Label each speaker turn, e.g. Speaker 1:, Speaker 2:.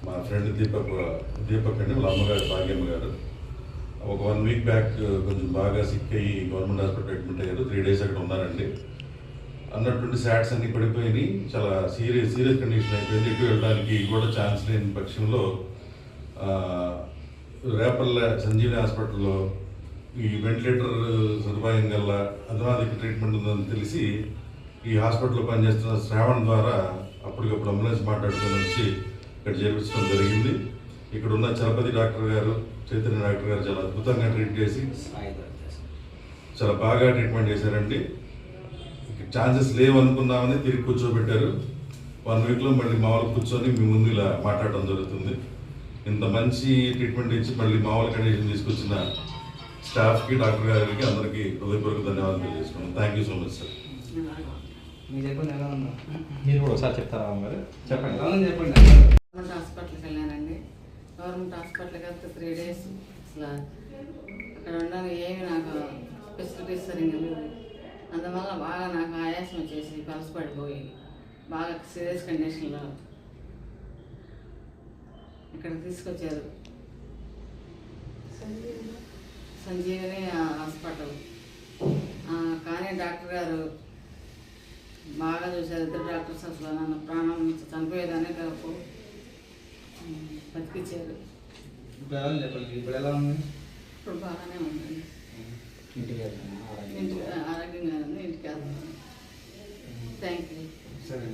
Speaker 1: మా ఫ్రెండ్ దీపక్ అండి, వాళ్ళ అమ్మగారు భాగ్యమ్మ గారు. ఒక 1 వీక్ బ్యాక్ కొంచెం బాగా సిక్ అయ్యి గవర్నమెంట్ హాస్పిటల్ అడ్మిట్ అయ్యారు. 3 days అక్కడ ఉన్నారండి. అన్నటువంటి శాట్స్ అన్ని పడిపోయినాయి. చాలా సీరియస్ కండిషన్ అయిపోయింది. ఎటు వెళ్ళడానికి కూడా ఛాన్స్ లేని పక్షంలో రేపల్ల సంజీవని హాస్పిటల్లో ఈ వెంటిలేటర్ సదుపాయం గల అధునాధిక ట్రీట్మెంట్ ఉందని తెలిసి ఈ హాస్పిటల్లో పనిచేస్తున్న శ్రావణ్ ద్వారా అప్పటికప్పుడు అంబులెన్స్ మాట్లాడుకొని వచ్చి ఇక్కడ చేర్పించడం జరిగింది. ఇక్కడ ఉన్న చలపతి డాక్టర్ గారు, చైతన్య డాక్టర్ గారు చాలా అద్భుతంగా ట్రీట్ చేసి చాలా బాగా ట్రీట్మెంట్ చేశారండి. ఛాన్సెస్ లేవనుకున్నామని తిరిగి కూర్చోబెట్టారు. 1 weekలో మళ్ళీ మామూలు కూర్చొని మీ ముందు ఇలా మాట్లాడటం జరుగుతుంది. ఇంత మంచి ట్రీట్మెంట్ ఇచ్చి మళ్ళీ మామూలు కండిషన్ తీసుకొచ్చిన స్టాఫ్కి, డాక్టర్ గారికి అందరికీ హృదయపూర్వక ధన్యవాదాలు తెలియజేసుకున్నాను. Thank you so much sir.
Speaker 2: మీరు కూడా ఒకసారి చెప్తారా గారు? చెప్పండి.
Speaker 3: గవర్నమెంట్ హాస్పిటల్కి వెళ్ళానండి. గవర్నమెంట్ హాస్పిటల్కి వెళ్తే 3 days అసలు అక్కడ ఉండడానికి ఏమి నాకు ఫెసిలిటీస్ సరిగ్గా లేవు. అందువల్ల బాగా నాకు ఆయాసం వచ్చేసి పలసపడిపోయి బాగా సీరియస్ కండిషన్లో ఇక్కడ తీసుకొచ్చారు. సంజీవని హాస్పిటల్. కానీ డాక్టర్ గారు బాగా చూశారు. 2 డాక్టర్స్ అసలు నన్ను ప్రాణం చనిపోయేదాన్ని కాపు బతికిచ్చారు.
Speaker 2: ఇప్పుడు ఎలా ఉంది?
Speaker 3: ఇప్పుడు బాగానే ఉందండి. ఆరోగ్యంగా ఉంది. ఇంటికి వెళ్తాను. Thank you.
Speaker 2: సరే.